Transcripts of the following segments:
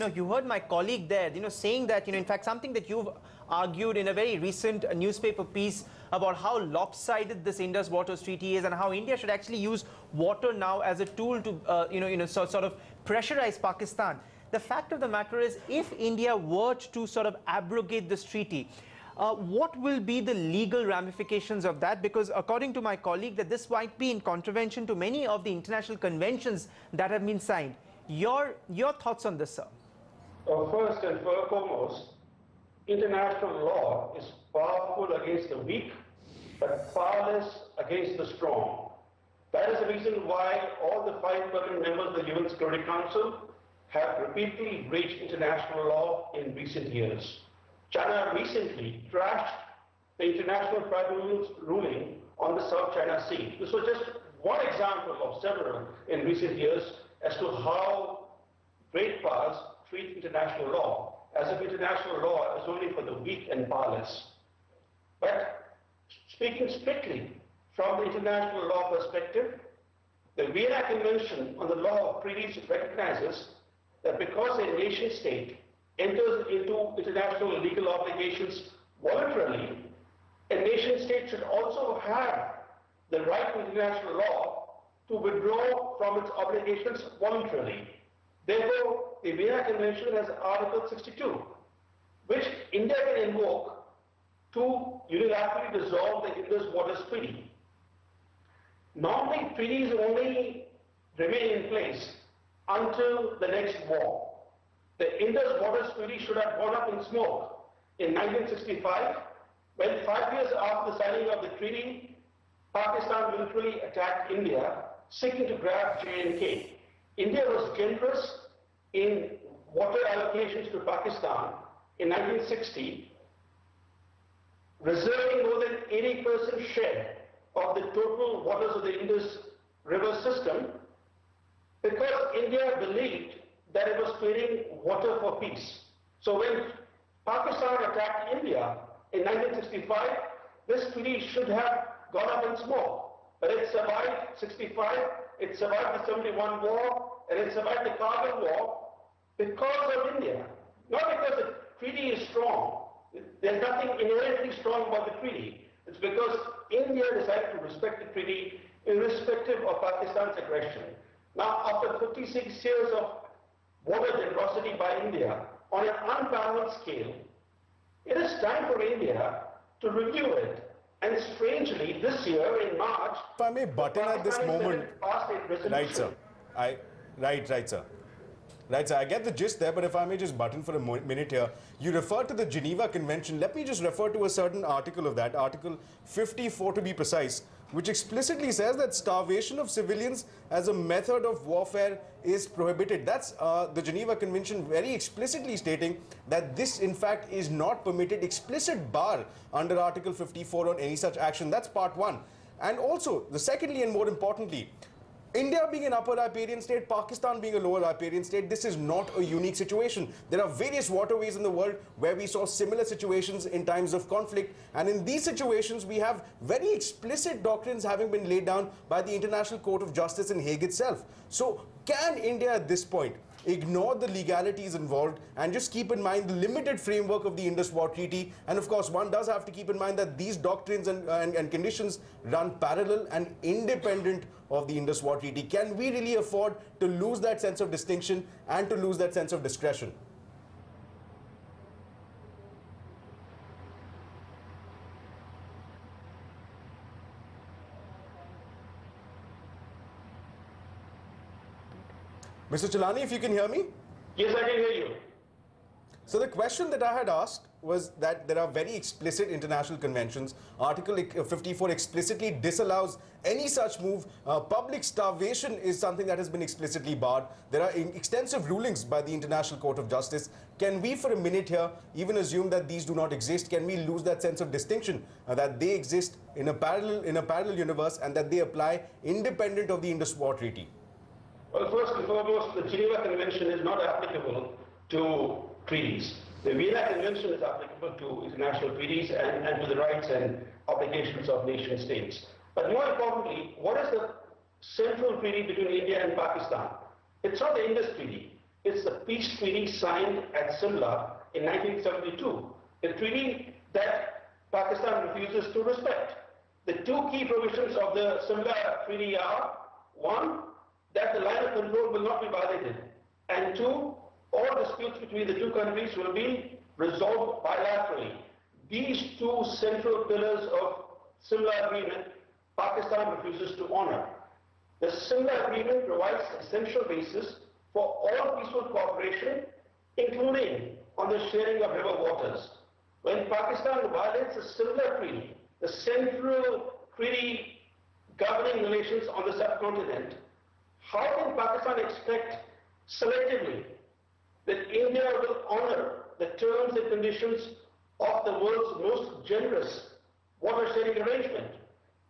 you heard my colleague there, saying that, in fact, something that you've argued in a very recent newspaper piece about how lopsided this Indus Waters Treaty is and how India should actually use water now as a tool to, sort of pressurize Pakistan. The fact of the matter is, if India were to sort of abrogate this treaty, what will be the legal ramifications of that? Because according to my colleague, that this might be in contravention to many of the international conventions that have been signed. Your thoughts on this, sir? First and foremost, international law is powerful against the weak, but powerless against the strong. That is the reason why all the 5 permanent members of the UN Security Council have repeatedly breached international law in recent years. China recently trashed the international tribunal's ruling on the South China Sea. This was just one example of several in recent years as to how great powers treat international law, as if international law is only for the weak and powerless. But speaking strictly from the international law perspective, the Vienna Convention on the Law of Treaties recognizes that because a nation state enters into international legal obligations voluntarily, a nation state should also have the right to international law to withdraw from its obligations voluntarily. Therefore, the Vienna Convention has Article 62, which India can invoke to unilaterally dissolve the Indus Waters Treaty. Normally, treaties only remain in place until the next war. The Indus Waters Treaty should have gone up in smoke in 1965, when 5 years after the signing of the treaty, Pakistan militarily attacked India, seeking to grab J&K. India was generous in water allocations to Pakistan in 1960, reserving more than 80% share of the total waters of the Indus River system, because India believed that it was creating water for peace. So when Pakistan attacked India in 1965, this treaty should have gone up in smoke. But it survived 65, it survived the 71 war, and it survived the Kargil war because of India. Not because the treaty is strong. There's nothing inherently strong about the treaty. It's because India decided to respect the treaty irrespective of Pakistan's aggression. Now, after 56 years of water generosity by India on an unparalleled scale, it is time for India to review it. And strangely, this year in March, if I may butt in at this moment, right, sir. Right, sir. Right, sir. I get the gist there, but if I may just butt in for a minute here, you refer to the Geneva Convention. Let me just refer to a certain article of that, Article 54 to be precise, which explicitly says that starvation of civilians as a method of warfare is prohibited. That's the Geneva Convention very explicitly stating that this, in fact, is not permitted. Explicit bar under Article 54 on any such action. That's part one. And also, the secondly and more importantly, India being an upper riparian state, Pakistan being a lower riparian state, this is not a unique situation. There are various waterways in the world where we saw similar situations in times of conflict, and in these situations we have very explicit doctrines having been laid down by the International Court of Justice in Hague itself. So can India at this point ignore the legalities involved and just keep in mind the limited framework of the Indus Waters Treaty? And of course, one does have to keep in mind that these doctrines and conditions run parallel and independent of the Indus Waters Treaty. Can we really afford to lose that sense of distinction and to lose that sense of discretion? Mr. Chellaney, if you can hear me? Yes, I can hear you. So the question that I had asked was that there are very explicit international conventions. Article 54 explicitly disallows any such move. Public starvation is something that has been explicitly barred. There are extensive rulings by the International Court of Justice. Can we for a minute here even assume that these do not exist? Can we lose that sense of distinction, that they exist in a parallel universe and that they apply independent of the Indus Waters Treaty? Well, first and foremost, the Geneva Convention is not applicable to treaties. The Vienna Convention is applicable to international treaties and to the rights and obligations of nation states. But more importantly, what is the central treaty between India and Pakistan? It's not the Indus Treaty. is the peace treaty signed at Simla in 1972, the treaty that Pakistan refuses to respect. The two key provisions of the Simla treaty are, one, that the line of control will not be violated, and two, all disputes between the two countries will be resolved bilaterally. These two central pillars of Simla Agreement, Pakistan refuses to honor. The Simla Agreement provides essential basis for all peaceful cooperation, including on the sharing of river waters. When Pakistan violates the Simla Treaty, the central treaty governing relations on the subcontinent, how can Pakistan expect selectively that India will honor the terms and conditions of the world's most generous water-sharing arrangement?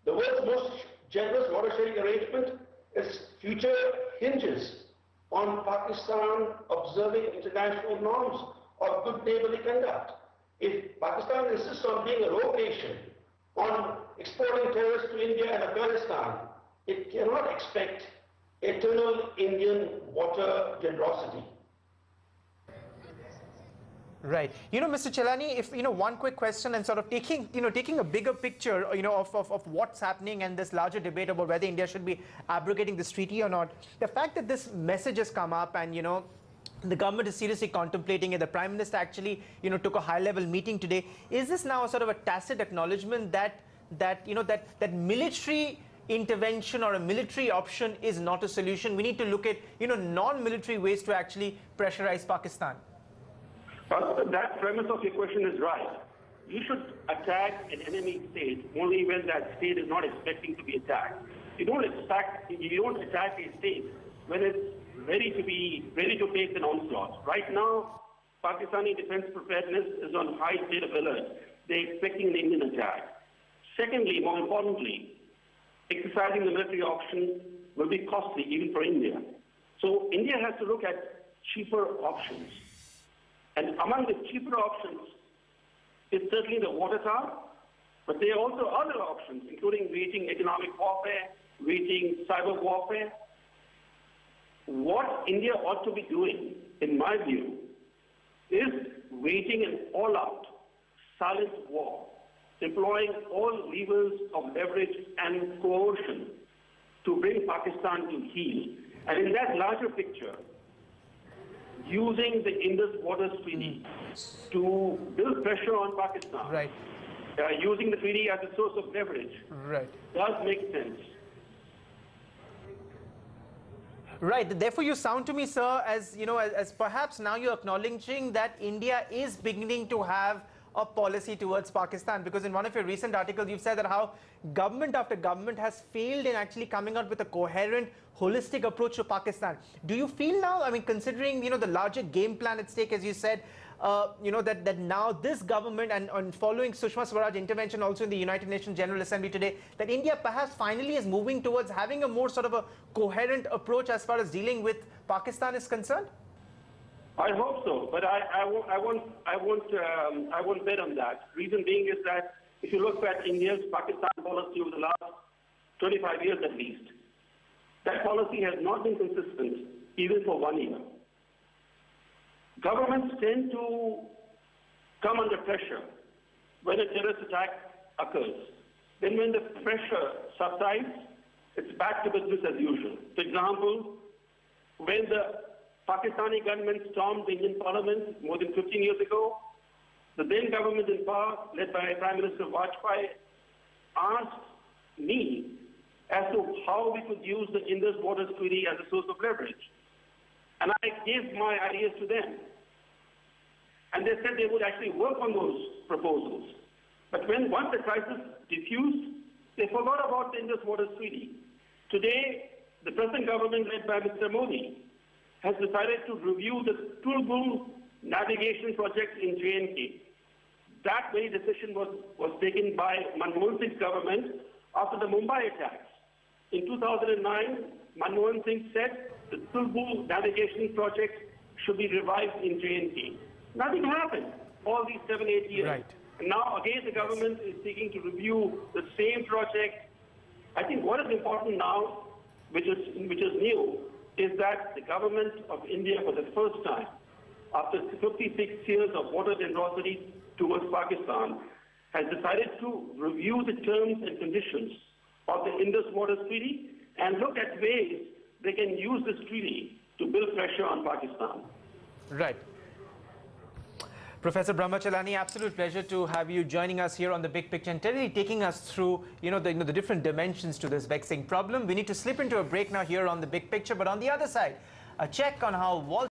The world's most generous water-sharing arrangement its future hinges on Pakistan observing international norms of good neighborly conduct. If Pakistan insists on being a rogue nation, on exporting terrorists to India and Afghanistan, it cannot expect eternal Indian water generosity. Right. Mr. Chellaney, if, one quick question and sort of taking a bigger picture, of what's happening and this larger debate about whether India should be abrogating this treaty or not. The fact that this message has come up and, the government is seriously contemplating it. The Prime Minister actually, took a high-level meeting today. Is this now a sort of a tacit acknowledgement that military intervention or a military option is not a solution? We need to look at, non-military ways to actually pressurize Pakistan. That premise of your question is right. You should attack an enemy state only when that state is not expecting to be attacked. You don't attack a state when it's ready to face an onslaught. Right now, Pakistani defense preparedness is on high state of alert. They're expecting an Indian attack. Secondly, more importantly, exercising the military option will be costly even for India. So India has to look at cheaper options. And among the cheaper options is certainly the water tower, but there are also other options, including waging economic warfare, waging cyber warfare. What India ought to be doing, in my view, is waging an all-out, silent war, employing all levers of leverage and coercion to bring Pakistan to heel. And in that larger picture, using the Indus Waters Treaty to build pressure on Pakistan, right. Using the treaty as a source of leverage, right, does make sense. Right. Therefore, you sound to me, sir, as as perhaps now you're acknowledging that India is beginning to have a policy towards Pakistan, because in one of your recent articles you've said that how government after government has failed in actually coming out with a coherent, holistic approach to Pakistan. Do you feel now, I mean, considering the larger game plan at stake, as you said, that now this government and following Sushma Swaraj intervention also in the United Nations General Assembly today, that India perhaps finally is moving towards having a more sort of a coherent approach as far as dealing with Pakistan is concerned? I hope so, but I won't bet on that. Reason being is that if you look at India's Pakistan policy over the last 25 years at least, that policy has not been consistent even for 1 year. Governments tend to come under pressure when a terrorist attack occurs. Then when the pressure subsides, it's back to business as usual. For example, when the Pakistani government stormed the Indian Parliament more than 15 years ago, the then government in power, led by Prime Minister Vajpayee, asked me as to how we could use the Indus Waters Treaty as a source of leverage. And I gave my ideas to them. And they said they would actually work on those proposals. But once the crisis diffused, they forgot about the Indus Waters Treaty. Today, the present government led by Mr. Modi has decided to review the Tulbul navigation project in J&K. That very decision was taken by Manmohan Singh's government after the Mumbai attacks. In 2009, Manmohan Singh said the Tulbul navigation project should be revived in J&K. Nothing happened all these 7-8 years. Right. And now again the government is seeking to review the same project. I think what is important now, which is new, is that the government of India, for the first time, after 56 years of water generosity towards Pakistan, has decided to review the terms and conditions of the Indus Waters Treaty and look at ways they can use this treaty to build pressure on Pakistan. Right. Professor Brahma Chellaney, absolute pleasure to have you joining us here on The Big Picture and really taking us through, the different dimensions to this vexing problem. We need to slip into a break now here on The Big Picture, but on the other side, a check on how Wall